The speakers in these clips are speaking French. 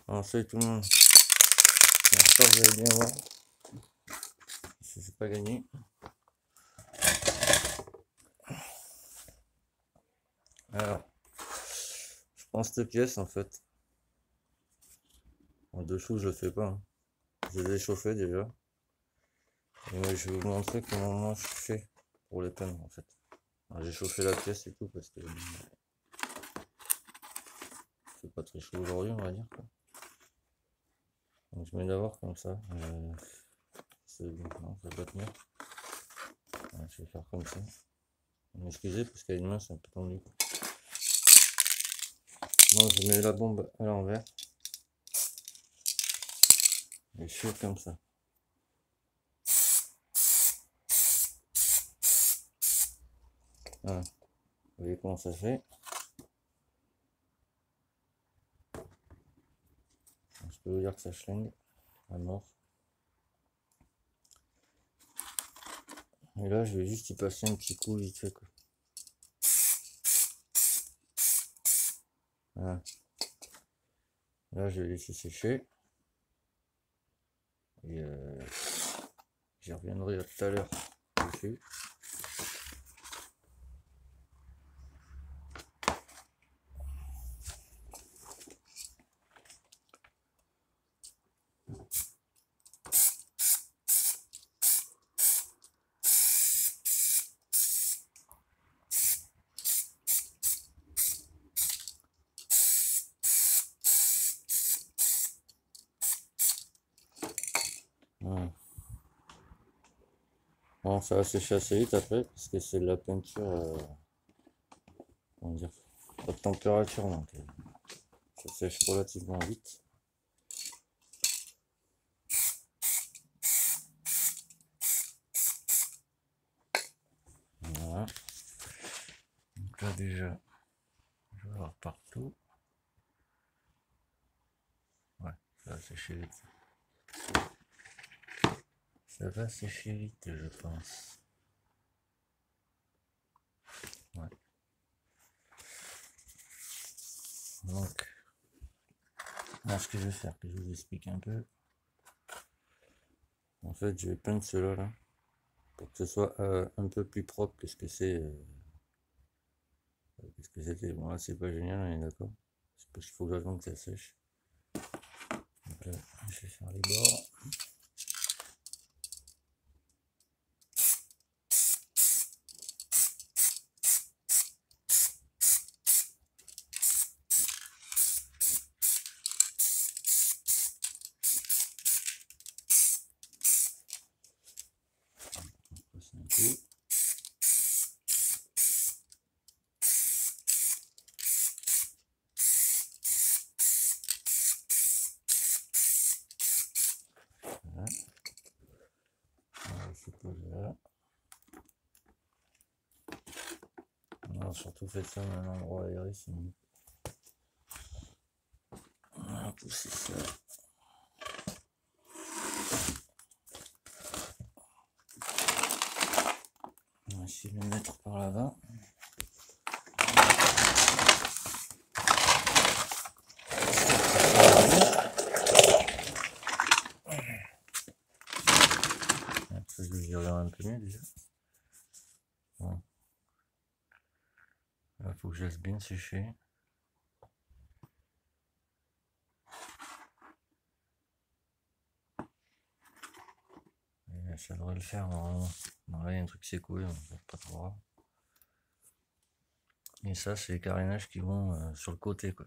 Alors salut tout le monde, j'espère que vous allez bien voir, si c'est pas gagné. Alors, je prends cette pièce en fait, en dessous je le fais pas, hein. Je l'ai chauffé déjà, et je vais vous montrer comment moi je fais pour les peindre en fait. J'ai chauffé la pièce et tout parce que c'est pas très chaud aujourd'hui on va dire quoi. Donc je mets d'abord comme ça, non, ça va pas tenir. Ouais, je vais faire comme ça. Excusez parce qu'à une main c'est un peu tendu. Donc je mets la bombe à l'envers. Et je fais comme ça. Voilà. Vous voyez comment ça fait. Je peux vous dire que ça schlingue à mort. Et là, je vais juste y passer un petit coup vite fait, quoi. Voilà. Là, je vais laisser sécher. Et j'y reviendrai tout à l'heure dessus. Voilà. Bon, ça va sécher assez vite après, parce que c'est de la peinture, comment dire, pas de température, donc ça sèche relativement vite. Voilà. Donc là déjà, je vais voir partout. Ouais, ça va sécher vite. Ça va sécher vite, je pense. Ouais. Donc, là, ce que je vais faire, que je vous explique un peu. En fait, je vais peindre cela là, pour que ce soit un peu plus propre que ce que c'est. Qu'est-ce que c'était? Bon, là, c'est pas génial, on est d'accord. C'est parce qu'il faut que j'attende que ça sèche. Donc là, je vais faire les bords. On passe un coup. Voilà. On va se poser là. On a surtout fait ça dans un endroit aéré, sinon. On va pousser ça. On va essayer de le mettre par là-bas. Après, je le virerai un peu mieux déjà. Bon. Là, il faut que je laisse bien sécher. Et ça devrait le faire normalement. Bon, là, il y a un truc qui s'est coulé, donc c'est pas trop grave. Et ça, c'est les carénages qui vont sur le côté, quoi.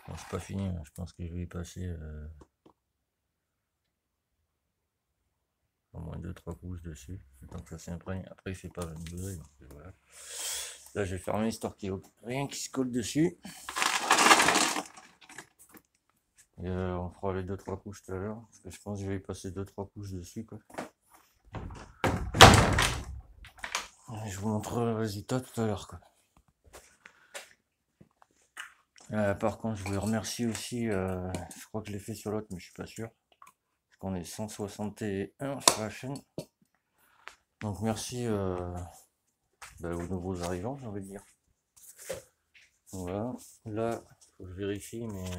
Bon, c'est pas fini, hein. Je pense que je vais y passer au moins 2-3 couches dessus, le temps que ça s'imprègne. Après, il fait pas 20 degrés, donc voilà. Là, je vais fermer histoire qu'il n'y ait rien qui se colle dessus. Et on fera les 2-3 couches tout à l'heure, parce que je pense que je vais y passer 2-3 couches dessus, quoi. Et je vous montrerai le résultat tout à l'heure, quoi. Par contre, je voulais remercier aussi, je crois que je l'ai fait sur l'autre, mais je suis pas sûr. Parce qu'on est 161 sur la chaîne. Donc merci aux nouveaux arrivants, j'ai envie de dire. Voilà. Là, faut que je vérifie, mais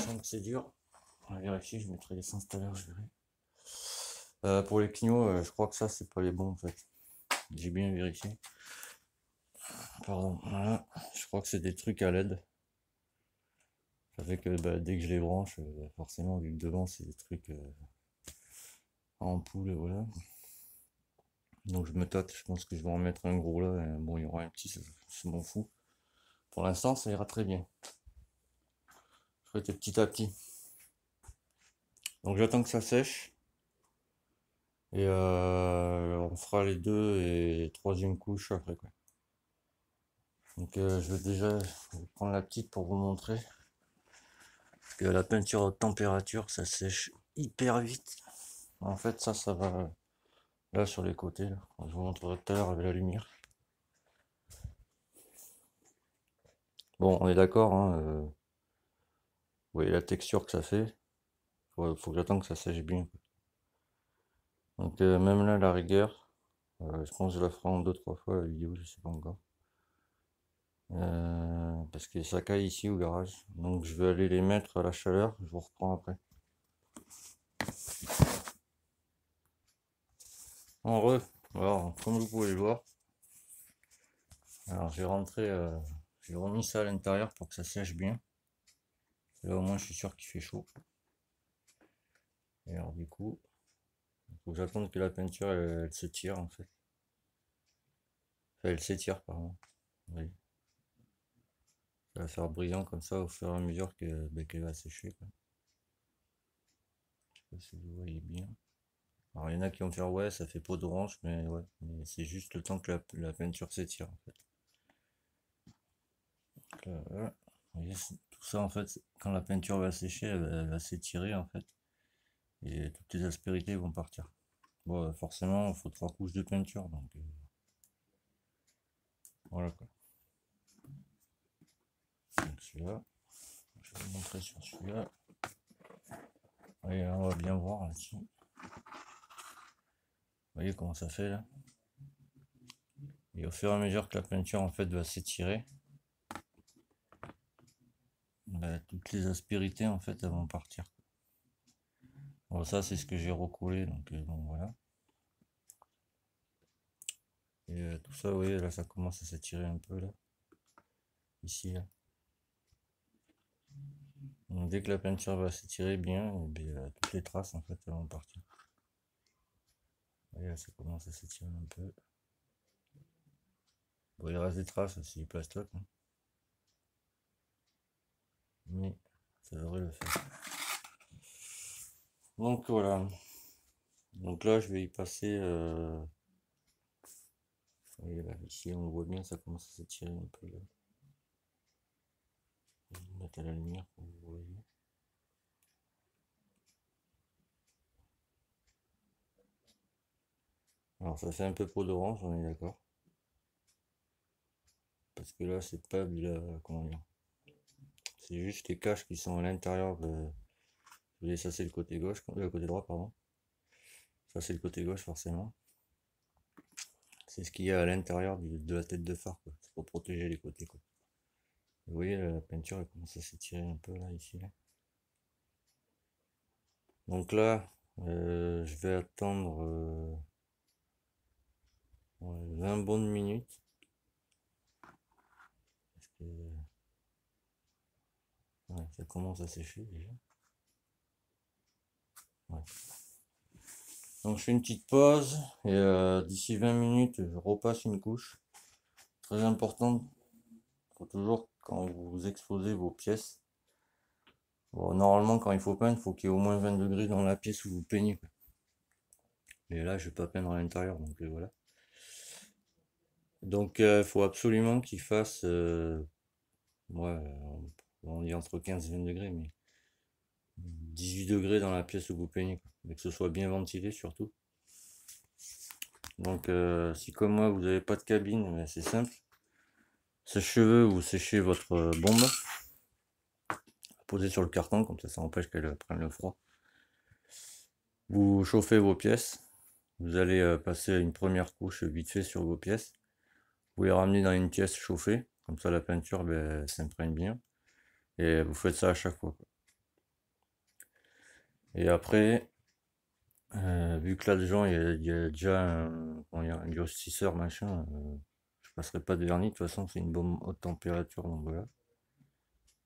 Donc c'est dur. On va vérifier, je mettrai l'essence tout à l'heure, je verrai. Pour les clignots, je crois que ça c'est pas les bons en fait. J'ai bien vérifié. Pardon, voilà. Je crois que c'est des trucs à LED. Ça fait que dès que je les branche, forcément vu que devant c'est des trucs en ampoule, voilà. Donc je me tâte, je pense que je vais en mettre un gros là. Bon, il y aura un petit, je m'en fous. Pour l'instant, ça ira très bien. Je ferai petit à petit. Donc j'attends que ça sèche. Et on fera les deux et troisième couche après quoi. Donc je vais prendre la petite pour vous montrer. Parce que la peinture haute température, ça sèche hyper vite. En fait, ça va là sur les côtés. Là. Je vous montrerai tout à l'heure avec la lumière. Bon, on est d'accord, hein, vous voyez la texture que ça fait. Faut que j'attende que ça sèche bien. Donc même là, la rigueur, je pense que je la ferai en 2-3 fois la vidéo, je sais pas encore. Parce que ça caille ici au garage. Donc je vais aller les mettre à la chaleur, je vous reprends après. Alors comme vous pouvez le voir, alors j'ai remis ça à l'intérieur pour que ça sèche bien. Là au moins je suis sûr qu'il fait chaud. Et alors du coup, il faut que j'attende que la peinture elle se tire en fait. Enfin elle s'étire pardon. Oui. Ça va faire brillant comme ça au fur et à mesure qu'elle va sécher. Quoi. Je sais pas si vous voyez bien. Alors il y en a qui vont faire ouais ça fait peau d'orange mais ouais mais c'est juste le temps que la peinture s'étire en fait. Donc, voilà. Vous voyez, tout ça en fait quand la peinture va sécher elle va s'étirer en fait et toutes les aspérités vont partir. Bon forcément il faut 3 couches de peinture donc voilà quoi. Donc celui-là, je vais vous montrer sur celui-là. Voyez, là, on va bien voir là-dessus. Vous voyez comment ça fait là. Et au fur et à mesure que la peinture en fait va s'étirer, toutes les aspérités en fait elles vont partir. Bon ça c'est ce que j'ai recollé donc bon voilà. Et tout ça vous voyez là ça commence à s'étirer un peu là. Ici là. Donc dès que la peinture va s'étirer bien, toutes les traces en fait elles vont partir. Vous voyez là ça commence à s'étirer un peu. Bon il reste des traces, c'est du plastoc. Hein. Mais ça devrait le faire. Donc voilà. Donc là je vais y passer. Voyez là, ici on voit bien, ça commence à s'étirer un peu là. Je vais le mettre à la lumière pour que vous voyez. Alors ça fait un peu peau d'orange, on est d'accord. Parce que là c'est pas de la. Comment dire. C'est juste les caches qui sont à l'intérieur de. Vous voyez, ça c'est le côté gauche, le côté droit, pardon. Ça c'est le côté gauche forcément. C'est ce qu'il y a à l'intérieur de la tête de phare, quoi. C'est pour protéger les côtés, quoi. Vous voyez la peinture elle commence à s'étirer un peu là, ici, là. Donc là, je vais attendre 20 bonnes minutes. Parce que ouais, ça commence à sécher déjà. Ouais. Donc je fais une petite pause et d'ici 20 minutes je repasse une couche. Très important, faut toujours quand vous exposez vos pièces. Bon, normalement quand il faut peindre, il faut qu'il y ait au moins 20 degrés dans la pièce où vous peignez. Quoi. Et là je vais pas peindre à l'intérieur, donc voilà. Donc il faut absolument qu'il fasse ouais, on dit entre 15 et 20 degrés, mais 18 degrés dans la pièce où vous peignez, quoi. Mais que ce soit bien ventilé surtout. Donc si comme moi vous n'avez pas de cabine, c'est simple. Sèche-cheveux ou séchez votre bombe. Posez sur le carton, comme ça empêche qu'elle prenne le froid. Vous chauffez vos pièces. Vous allez passer une première couche vite fait sur vos pièces. Vous les ramenez dans une pièce chauffée, comme ça la peinture s'imprègne bien. Et vous faites ça à chaque fois. Et après, vu que là-dedans, il y a déjà un durcisseur, machin, je passerai pas de vernis. De toute façon, c'est une bombe haute température, donc voilà.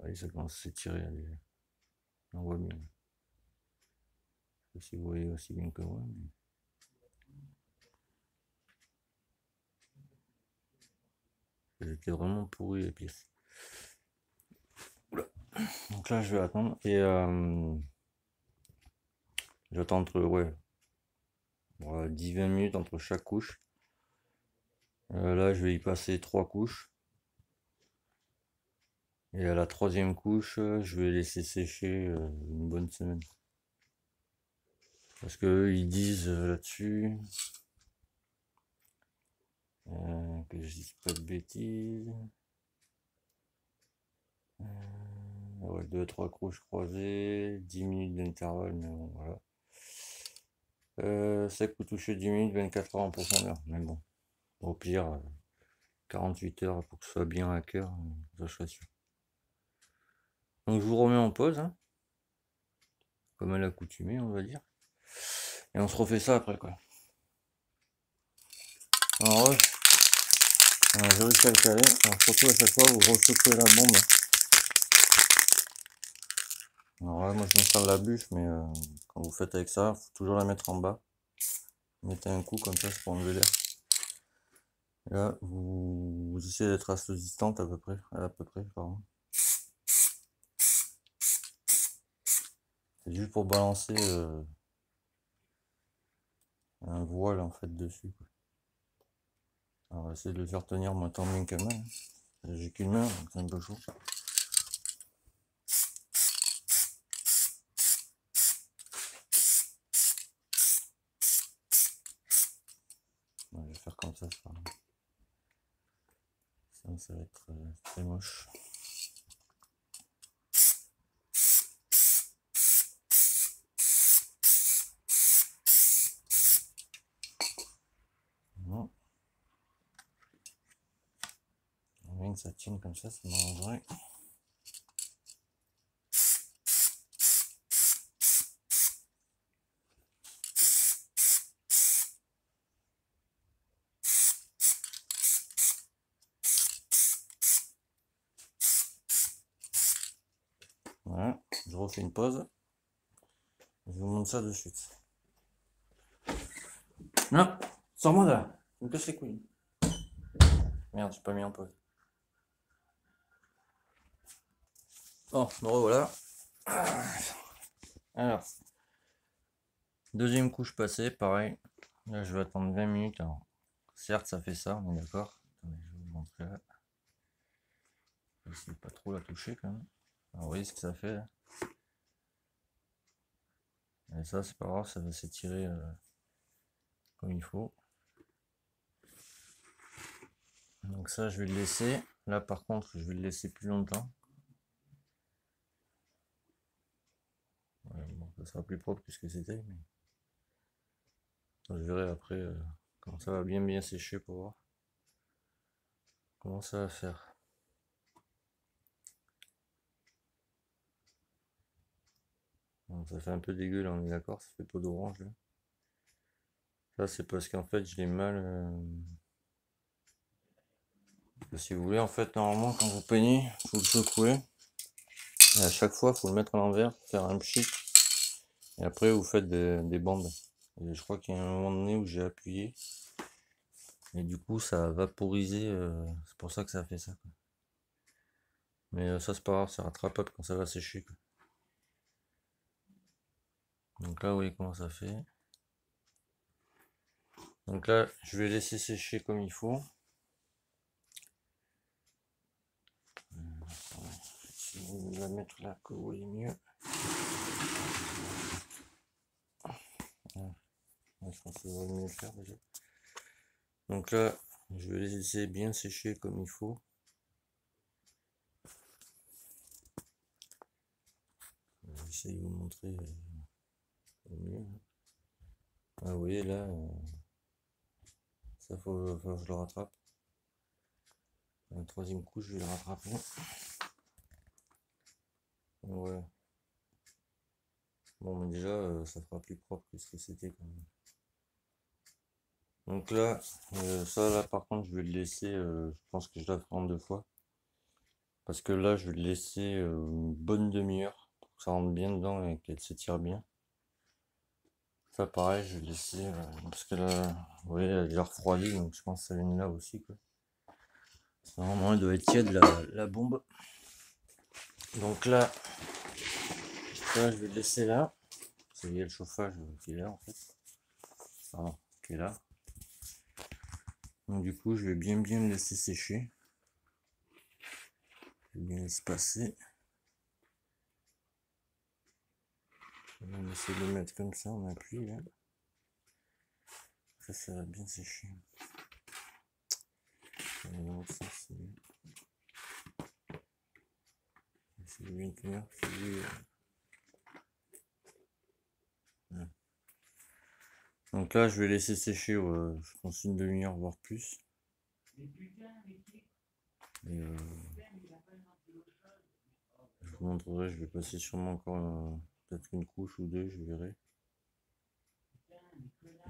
Allez, ça commence à s'étirer. On voit mieux. Je sais pas si vous voyez aussi bien que moi. Elles étaient vraiment pourries les pièces. Oula. Donc là, je vais attendre. Et j'attends entre, ouais, 10-20 minutes entre chaque couche. Là, je vais y passer 3 couches. Et à la 3e couche, je vais laisser sécher une bonne semaine. Parce que ils disent là-dessus, que je dise pas de bêtises. Ouais, 2-3 couches croisées, 10 minutes d'intervalle, mais bon, voilà. Sec ou toucher 10 minutes, 24 heures en profondeur. Mais bon, au pire, 48 heures pour que ce soit bien à cœur, ça je serais sûr. Donc je vous remets en pause, hein, comme à l'accoutumée, on va dire. Et on se refait ça après, quoi. Alors, ouais, j'ai réussi à le caler. Alors surtout à chaque fois, vous ressecouez la bombe. Alors là, moi je me sers de la bûche, mais quand vous faites avec ça, faut toujours la mettre en bas. Mettez un coup comme ça, c'est pour enlever l'air. Et là, vous essayez d'être assistante à peu près, pardon. C'est juste pour balancer un voile en fait dessus, quoi. Alors, on va essayer de le faire tenir moins tant bien qu'à main. Hein. J'ai qu'une main, donc c'est un peu chaud. Ouais, je vais faire comme ça, ça va être très moche. Non. Bien que ça tienne comme ça m'arrangerait. Voilà, je refais une pause. Je vous montre ça de suite. Non, sors-moi de là, tu me casses les couilles. Merde, j'ai pas mis en pause. Bon, me revoilà. Alors, 2e couche passée, pareil. Là, je vais attendre 20 minutes. Alors, certes, ça fait ça, on est d'accord. Attendez, je vais vous montrer là. Je vais essayer de pas trop la toucher quand même. Alors, vous voyez ce que ça fait là. Et ça, c'est pas grave, ça va s'étirer comme il faut. Donc ça, je vais le laisser. Là, par contre, je vais le laisser plus longtemps. Ouais, bon, ça sera plus propre que ce que c'était. Mais... je verrai après quand ça va bien sécher pour voir comment ça va faire. Donc, ça fait un peu dégueu là, on est d'accord, ça fait peau d'orange là. Ça, c'est parce qu'en fait, je l'ai mal. Si vous voulez, en fait, normalement, quand vous peignez, il faut le secouer. Et à chaque fois, il faut le mettre à l'envers, faire un pchit. Et après, vous faites des bandes. Et je crois qu'il y a un moment donné où j'ai appuyé. Et du coup, ça a vaporisé. C'est pour ça que ça fait ça, quoi. Mais ça, c'est pas grave, c'est rattrapable quand ça va sécher, quoi. Donc là, vous voyez comment ça fait. Donc là, je vais laisser sécher comme il faut. Je vais la mettre là que vous voyez mieux. Je pense que ça va mieux faire déjà. Donc là, je vais les laisser bien sécher comme il faut. J'essaie de vous montrer mieux. Ah, vous voyez là, ça faut que je le rattrape. La 3e couche, je vais le rattraper. Ouais. Bon, mais déjà, ça fera plus propre que ce que c'était quand même. Donc là, ça là par contre, je vais le laisser, je pense que je dois le prendre 2 fois. Parce que là, je vais le laisser une bonne demi-heure pour que ça rentre bien dedans et qu'elle s'étire bien. Ça pareil, je vais le laisser, parce que là, vous voyez, elle a déjà refroidi, donc je pense que ça vient de là aussi, quoi. Normalement, elle doit être tiède la bombe. Donc là, ça, je vais le laisser là. Ça y est, le chauffage qui est là en fait. Pardon, qui est là. Donc du coup, je vais bien le laisser sécher. Je vais bien laisser passer. On va essayer de le mettre comme ça, on appuie là. Ça va bien sécher. Alors, ça, c'est... C'est bien clair. Voilà. Donc là, je vais laisser sécher, je pense une demi-heure, voire plus. Et je vous montrerai, je vais passer sûrement encore peut-être une couche ou deux, je verrai.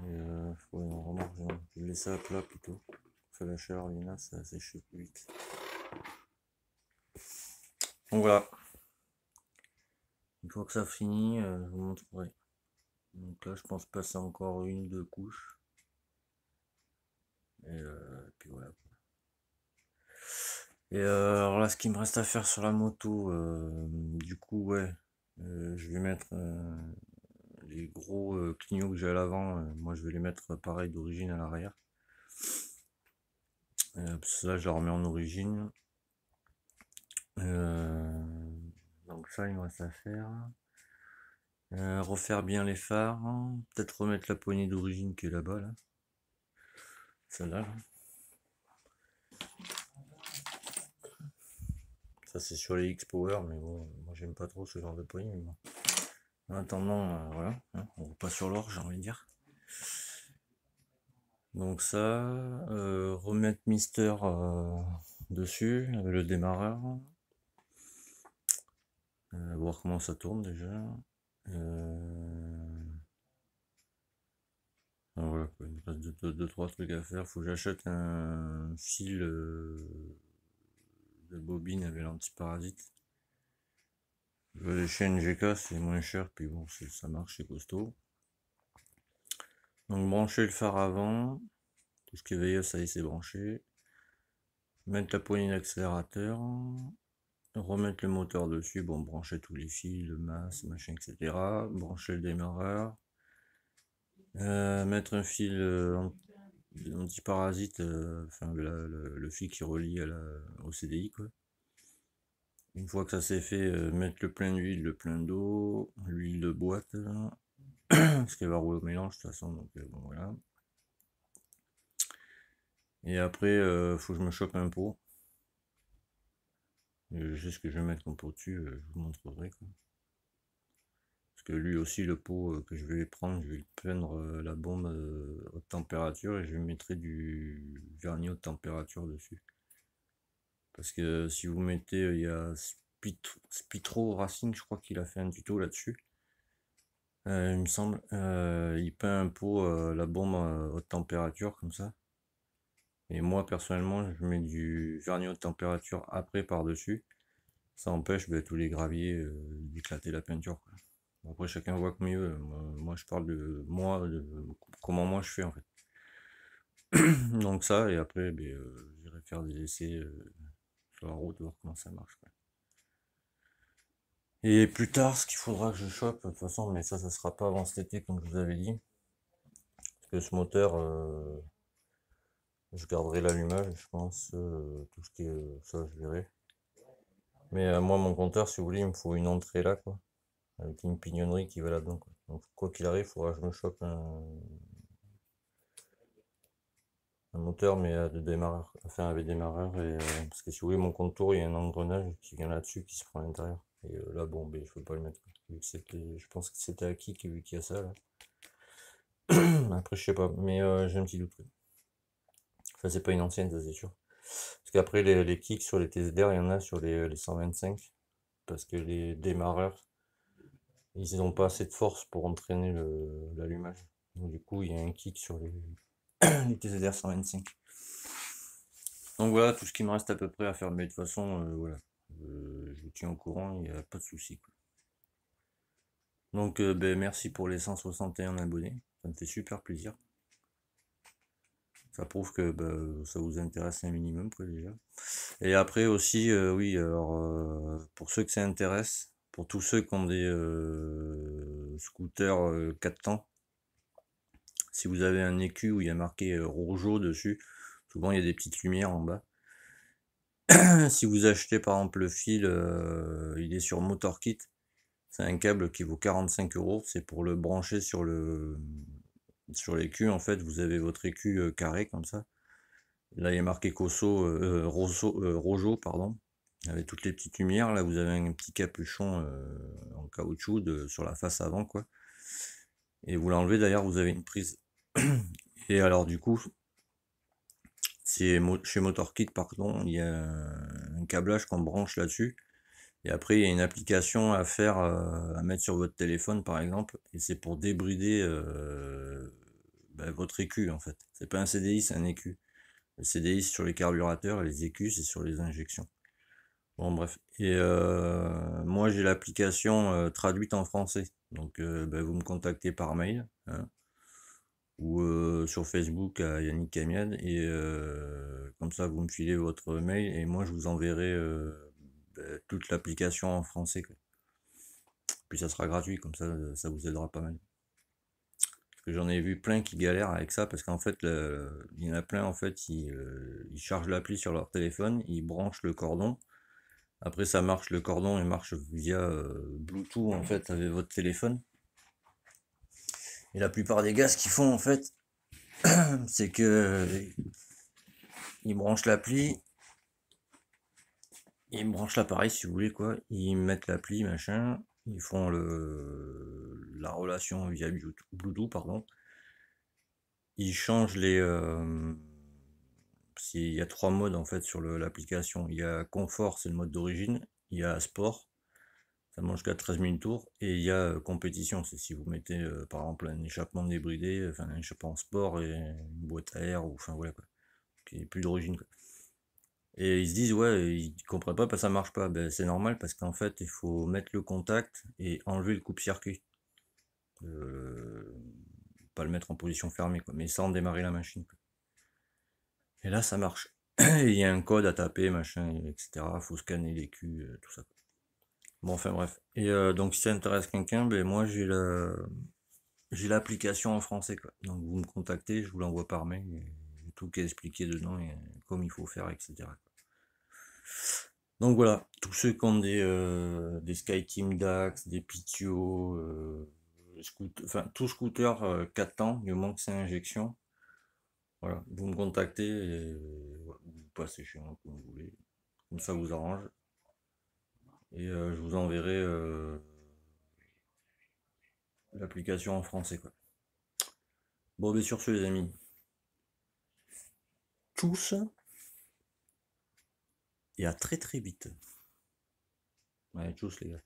Et ouais, non, remarque, je vais laisser à plat plutôt. Ça la chaleur vient là, ça va sécher plus vite. Donc voilà. Une fois que ça finit, je vous montrerai. Donc là, je pense passer encore une, deux couches. Et puis voilà. Et alors là, ce qu'il me reste à faire sur la moto, du coup, ouais, je vais mettre les gros clignots que j'ai à l'avant. Moi, je vais les mettre pareil d'origine à l'arrière. Parce que là, je la remets en origine. Donc ça, il me reste à faire. Refaire bien les phares. Peut-être remettre la poignée d'origine qui est là-bas, là. Celle-là, là. Ça, c'est sur les X-Power, mais bon, moi, j'aime pas trop ce genre de poignée. Moi. En attendant, voilà, hein, on va pas sur l'or, j'ai envie de dire. Donc ça, remettre Mister dessus, le démarreur. Voir comment ça tourne déjà. Voilà, quoi, il me reste deux, trois trucs à faire. Faut que j'achète un fil de bobine avec l'antiparasite. Les chaînes GK, c'est moins cher, puis bon, ça marche, c'est costaud. Donc brancher le phare avant, tout ce qui est veilleuse, ça y est, c'est branché. Mettre la poignée d'accélérateur, remettre le moteur dessus, bon, brancher tous les fils, le mât, machin, etc. Brancher le démarreur. Mettre un fil antiparasite, enfin le fil qui relie au CDI, quoi. Une fois que ça c'est fait, mettre le plein d'huile, le plein d'eau, l'huile de boîte, parce qu'elle va rouler au mélange de toute façon, donc bon voilà. Et après, faut que je me chope un pot. Je sais ce que je vais mettre comme pot dessus, je vous montrerai, quoi. Parce que lui aussi, le pot que je vais prendre, je vais prendre la bombe haute température et je mettrai du vernis haute température dessus. Parce que si vous mettez, il y a Spitro Racing, je crois qu'il a fait un tuto là-dessus. Il me semble, il peint un pot, la bombe haute température comme ça. Et moi personnellement, je mets du vernis haute température après par-dessus. Ça empêche tous les graviers d'éclater la peinture, quoi. Bon, après chacun voit que mieux. Moi je parle de moi, de comment moi je fais en fait. Donc ça, et après j'irai faire des essais sur la route, voir comment ça marche, quoi. Et plus tard, ce qu'il faudra que je chope, de toute façon, mais ça sera pas avant cet été, comme je vous avais dit. Parce que ce moteur, je garderai l'allumage, je pense, tout ce qui est, ça, je verrai. Mais moi, mon compteur, si vous voulez, il me faut une entrée là, quoi, avec une pignonnerie qui va là-dedans, quoi. Donc, quoi qu'il arrive, il faudra que je me chope un moteur, mais de démarreur, enfin avec démarreur, et, parce que si vous voulez, mon contour, il y a un engrenage qui vient là-dessus, qui se prend à l'intérieur. Et là, bon, je peux pas le mettre, vu que je pense que c'était acquis, vu qu'il y a ça, là. Après, je sais pas, mais j'ai un petit doute. Enfin, c'est pas une ancienne, ça c'est sûr. Parce qu'après, les kicks sur les TSDR, il y en a sur les 125. Parce que les démarreurs, Ils n'ont pas assez de force pour entraîner l'allumage. Donc, du coup, il y a un kick sur les TZR 125. Donc voilà, tout ce qui me reste à peu près à faire, mais de toute façon, voilà. Je vous tiens au courant, il n'y a pas de souci, quoi. Donc ben, merci pour les 161 abonnés, ça me fait super plaisir. Ça prouve que ça vous intéresse un minimum, quoi, déjà. Et après aussi, oui, alors pour ceux que ça intéresse, pour tous ceux qui ont des scooters 4 temps, si vous avez un écu où il y a marqué Rougeau dessus, souvent il y a des petites lumières en bas. Si vous achetez par exemple le fil, il est sur MotorKit, c'est un câble qui vaut 45 €, c'est pour le brancher sur l'écu. En fait, vous avez votre écu carré comme ça. Là, il y a marqué Rojo, pardon, avec toutes les petites lumières. Là, vous avez un petit capuchon en caoutchouc sur la face avant, quoi. Et vous l'enlevez, d'ailleurs, vous avez une prise. Et alors, du coup, chez MotorKit, pardon, il y a un câblage qu'on branche là-dessus. Et après, il y a une application à faire, à mettre sur votre téléphone, par exemple. Et c'est pour débrider votre écu, en fait. C'est pas un CDI, c'est un écu. Le CDI, c'est sur les carburateurs, et les écus, c'est sur les injections. Bon, bref. Et moi, j'ai l'application traduite en français. Donc, vous me contactez par mail, hein, ou sur Facebook à Yannick Camiad. Et comme ça, vous me filez votre mail et moi, je vous enverrai toute l'application en français, quoi. Puis ça sera gratuit, comme ça vous aidera pas mal. Parce que j'en ai vu plein qui galèrent avec ça, parce qu'en fait, il y en a plein, en fait, ils chargent l'appli sur leur téléphone, ils branchent le cordon. Après, ça marche, le cordon, il marche via Bluetooth, en fait, avec votre téléphone. Et la plupart des gars, ce qu'ils font, en fait, c'est que ils branchent l'appli, ils branchent l'appareil, si vous voulez, quoi. Ils mettent l'appli, machin, ils font la relation via Bluetooth, pardon. Ils changent il y a 3 modes, en fait, sur l'application. Il y a confort, c'est le mode d'origine. Il y a sport, ça mange jusqu'à 13 000 tours. Et il y a compétition, c'est si vous mettez par exemple un échappement débridé, enfin un échappement sport et une boîte à air, ou enfin voilà, quoi, qui est plus d'origine, quoi. Et ils se disent, ouais, ils comprennent pas, parce que ça marche pas. Ben, c'est normal, parce qu'en fait, il faut mettre le contact et enlever le coupe-circuit. Pas le mettre en position fermée, quoi, mais sans démarrer la machine, quoi. Et là, ça marche. Il y a un code à taper, machin, etc. Faut scanner les culs, tout ça. Bon, enfin bref. Et donc, si ça intéresse quelqu'un, ben moi, j'ai l'application en français, quoi. Donc, vous me contactez, je vous l'envoie par mail. J'ai tout qui est expliqué dedans, et comme il faut faire, etc. Donc voilà, tous ceux qui ont des SkyTeam DAX, des Pitio, enfin tout scooter 4 temps, du moment que c'est injection, voilà, vous me contactez et voilà, vous passez chez moi comme vous voulez, comme ça vous arrange. Et je vous enverrai l'application en français, quoi. Bon, bien sur ce, les amis, tous, et à très très vite. Ouais, tous les gars.